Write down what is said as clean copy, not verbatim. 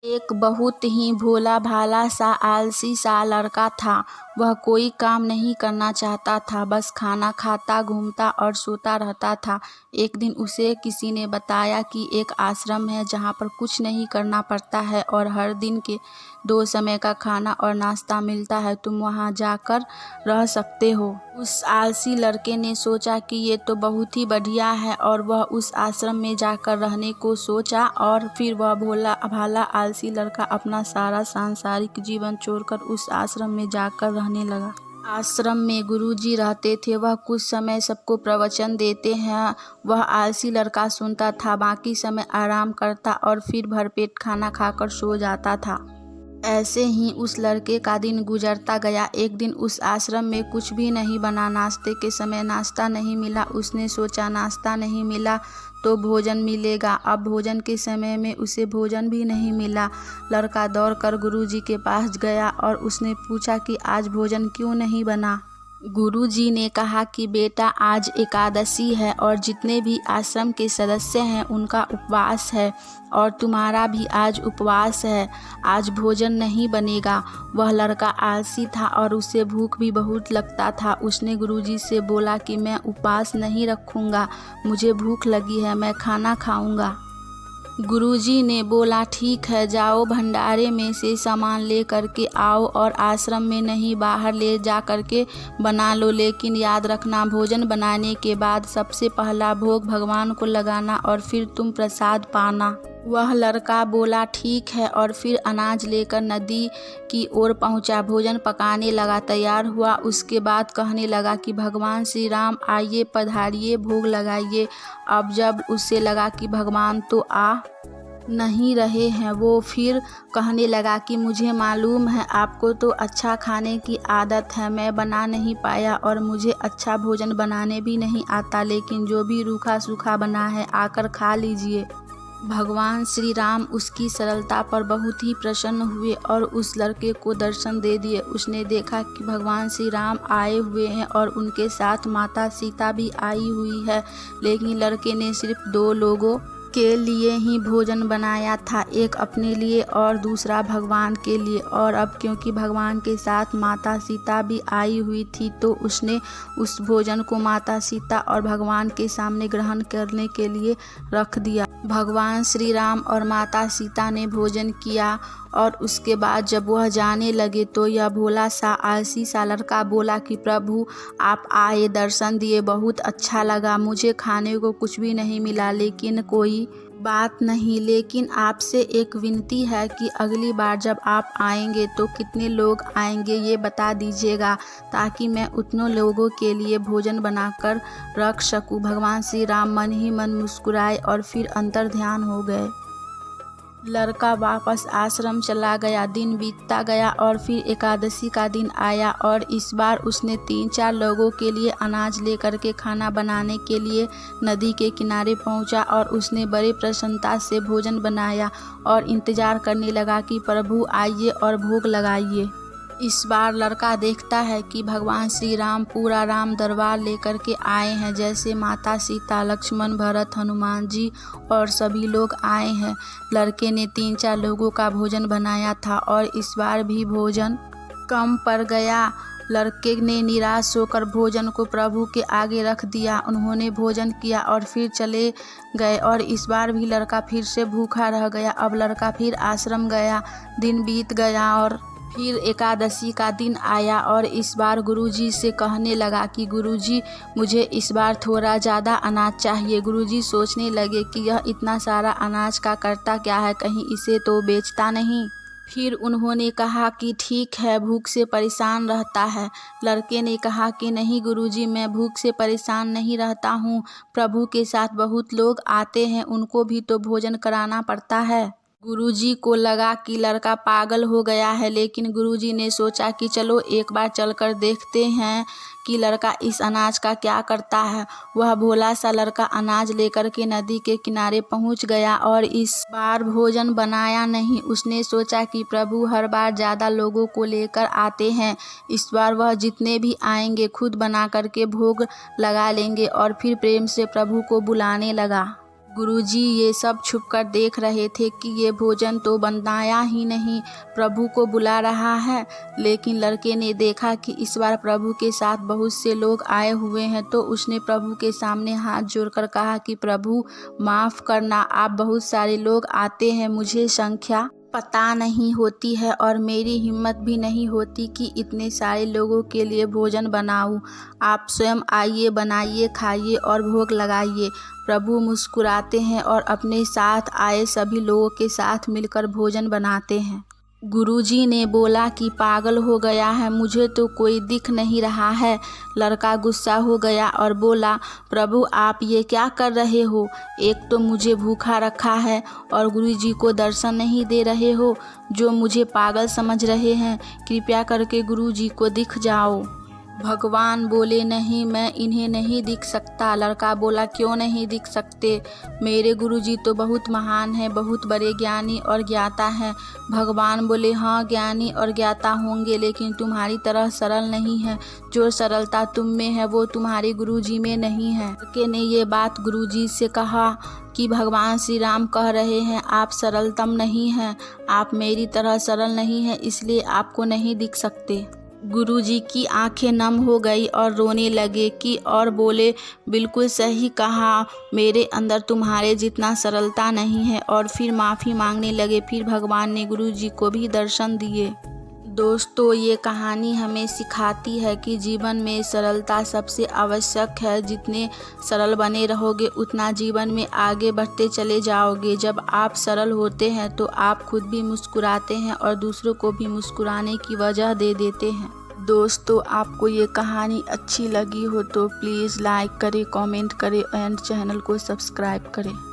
एक बहुत ही भोला भाला सा आलसी सा लड़का था। वह कोई काम नहीं करना चाहता था, बस खाना खाता, घूमता और सोता रहता था। एक दिन उसे किसी ने बताया कि एक आश्रम है जहाँ पर कुछ नहीं करना पड़ता है और हर दिन के 2 समय का खाना और नाश्ता मिलता है। तुम वहाँ जाकर रह सकते हो। उस आलसी लड़के ने सोचा कि ये तो बहुत ही बढ़िया है और वह उस आश्रम में जाकर रहने को सोचा। और फिर वह भोला भाला आलसी लड़का अपना सारा सांसारिक जीवन छोड़कर उस आश्रम में जाकर रहने लगा। आश्रम में गुरुजी रहते थे। वह कुछ समय सबको प्रवचन देते हैं। वह आलसी लड़का सुनता था, बाकी समय आराम करता और फिर भरपेट खाना खाकर सो जाता था। ऐसे ही उस लड़के का दिन गुजरता गया। एक दिन उस आश्रम में कुछ भी नहीं बना। नाश्ते के समय नाश्ता नहीं मिला। उसने सोचा नाश्ता नहीं मिला तो भोजन मिलेगा। अब भोजन के समय में उसे भोजन भी नहीं मिला। लड़का दौड़कर गुरुजी के पास गया और उसने पूछा कि आज भोजन क्यों नहीं बना। गुरुजी ने कहा कि बेटा, आज एकादशी है और जितने भी आश्रम के सदस्य हैं उनका उपवास है और तुम्हारा भी आज उपवास है। आज भोजन नहीं बनेगा। वह लड़का आलसी था और उसे भूख भी बहुत लगता था। उसने गुरुजी से बोला कि मैं उपवास नहीं रखूँगा, मुझे भूख लगी है, मैं खाना खाऊँगा। गुरुजी ने बोला ठीक है, जाओ भंडारे में से सामान ले करके आओ और आश्रम में नहीं बाहर ले जा करके बना लो, लेकिन याद रखना भोजन बनाने के बाद सबसे पहला भोग भगवान को लगाना और फिर तुम प्रसाद पाना। वह लड़का बोला ठीक है और फिर अनाज लेकर नदी की ओर पहुंचा। भोजन पकाने लगा, तैयार हुआ। उसके बाद कहने लगा कि भगवान श्री राम आइए, पधारिए, भोग लगाइए। अब जब उसे लगा कि भगवान तो आ नहीं रहे हैं, वो फिर कहने लगा कि मुझे मालूम है आपको तो अच्छा खाने की आदत है, मैं बना नहीं पाया और मुझे अच्छा भोजन बनाने भी नहीं आता, लेकिन जो भी रूखा सूखा बना है आकर खा लीजिए। भगवान श्री राम उसकी सरलता पर बहुत ही प्रसन्न हुए और उस लड़के को दर्शन दे दिए। उसने देखा कि भगवान श्री राम आए हुए हैं और उनके साथ माता सीता भी आई हुई है, लेकिन लड़के ने सिर्फ 2 लोगों के लिए ही भोजन बनाया था, एक अपने लिए और दूसरा भगवान के लिए। और अब क्योंकि भगवान के साथ माता सीता भी आई हुई थी तो उसने उस भोजन को माता सीता और भगवान के सामने ग्रहण करने के लिए रख दिया। भगवान श्री राम और माता सीता ने भोजन किया और उसके बाद जब वह जाने लगे तो यह भोला सा आलसी सा लड़का बोला कि प्रभु आप आए, दर्शन दिए, बहुत अच्छा लगा। मुझे खाने को कुछ भी नहीं मिला, लेकिन कोई बात नहीं, लेकिन आपसे एक विनती है कि अगली बार जब आप आएंगे तो कितने लोग आएंगे ये बता दीजिएगा, ताकि मैं उतनों लोगों के लिए भोजन बनाकर रख सकूं। भगवान श्री राम मन ही मन मुस्कुराए और फिर अंतर ध्यान हो गए। लड़का वापस आश्रम चला गया। दिन बीतता गया और फिर एकादशी का दिन आया और इस बार उसने 3-4 लोगों के लिए अनाज लेकर के खाना बनाने के लिए नदी के किनारे पहुंचा और उसने बड़े प्रसन्नता से भोजन बनाया और इंतजार करने लगा कि प्रभु आइए और भोग लगाइए। इस बार लड़का देखता है कि भगवान श्री राम पूरा राम दरबार लेकर के आए हैं, जैसे माता सीता, लक्ष्मण, भरत, हनुमान जी और सभी लोग आए हैं। लड़के ने 3-4 लोगों का भोजन बनाया था और इस बार भी भोजन कम पड़ गया। लड़के ने निराश होकर भोजन को प्रभु के आगे रख दिया। उन्होंने भोजन किया और फिर चले गए और इस बार भी लड़का फिर से भूखा रह गया। अब लड़का फिर आश्रम गया। दिन बीत गया और फिर एकादशी का दिन आया और इस बार गुरुजी से कहने लगा कि गुरुजी मुझे इस बार थोड़ा ज़्यादा अनाज चाहिए। गुरुजी सोचने लगे कि यह इतना सारा अनाज का करता क्या है, कहीं इसे तो बेचता नहीं। फिर उन्होंने कहा कि ठीक है, भूख से परेशान रहता है। लड़के ने कहा कि नहीं गुरुजी, मैं भूख से परेशान नहीं रहता हूँ, प्रभु के साथ बहुत लोग आते हैं, उनको भी तो भोजन कराना पड़ता है। गुरुजी को लगा कि लड़का पागल हो गया है, लेकिन गुरुजी ने सोचा कि चलो एक बार चलकर देखते हैं कि लड़का इस अनाज का क्या करता है। वह भोला सा लड़का अनाज लेकर के नदी के किनारे पहुंच गया और इस बार भोजन बनाया नहीं। उसने सोचा कि प्रभु हर बार ज़्यादा लोगों को लेकर आते हैं, इस बार वह जितने भी आएंगे खुद बना करके भोग लगा लेंगे और फिर प्रेम से प्रभु को बुलाने लगा। गुरुजी ये सब छुपकर देख रहे थे कि ये भोजन तो बनाया ही नहीं, प्रभु को बुला रहा है। लेकिन लड़के ने देखा कि इस बार प्रभु के साथ बहुत से लोग आए हुए हैं, तो उसने प्रभु के सामने हाथ जोड़कर कहा कि प्रभु माफ़ करना, आप बहुत सारे लोग आते हैं, मुझे संख्या पता नहीं होती है और मेरी हिम्मत भी नहीं होती कि इतने सारे लोगों के लिए भोजन बनाऊं। आप स्वयं आइए, बनाइए, खाइए और भोग लगाइए। प्रभु मुस्कुराते हैं और अपने साथ आए सभी लोगों के साथ मिलकर भोजन बनाते हैं। गुरुजी ने बोला कि पागल हो गया है, मुझे तो कोई दिख नहीं रहा है। लड़का गुस्सा हो गया और बोला, प्रभु आप ये क्या कर रहे हो? एक तो मुझे भूखा रखा है और गुरुजी को दर्शन नहीं दे रहे हो, जो मुझे पागल समझ रहे हैं। कृपया करके गुरुजी को दिख जाओ। भगवान बोले, नहीं, मैं इन्हें नहीं दिख सकता। लड़का बोला, क्यों नहीं दिख सकते? मेरे गुरुजी तो बहुत महान हैं, बहुत बड़े ज्ञानी और ज्ञाता हैं। भगवान बोले, हाँ ज्ञानी और ज्ञाता होंगे, लेकिन तुम्हारी तरह सरल नहीं है। जो सरलता तुम में है वो तुम्हारे गुरुजी में नहीं है। लड़के ने ये बात गुरुजी से कहा कि भगवान श्री राम कह रहे हैं, आप सरलतम नहीं हैं, आप मेरी तरह सरल नहीं हैं, इसलिए आपको नहीं दिख सकते। गुरुजी की आंखें नम हो गई और रोने लगे कि और बोले, बिल्कुल सही कहा, मेरे अंदर तुम्हारे जितना सरलता नहीं है। और फिर माफ़ी मांगने लगे। फिर भगवान ने गुरुजी को भी दर्शन दिए। दोस्तों, ये कहानी हमें सिखाती है कि जीवन में सरलता सबसे आवश्यक है। जितने सरल बने रहोगे उतना जीवन में आगे बढ़ते चले जाओगे। जब आप सरल होते हैं तो आप खुद भी मुस्कुराते हैं और दूसरों को भी मुस्कुराने की वजह दे देते हैं। दोस्तों, आपको ये कहानी अच्छी लगी हो तो प्लीज़ लाइक करें, कमेंट करें एंड चैनल को सब्सक्राइब करें।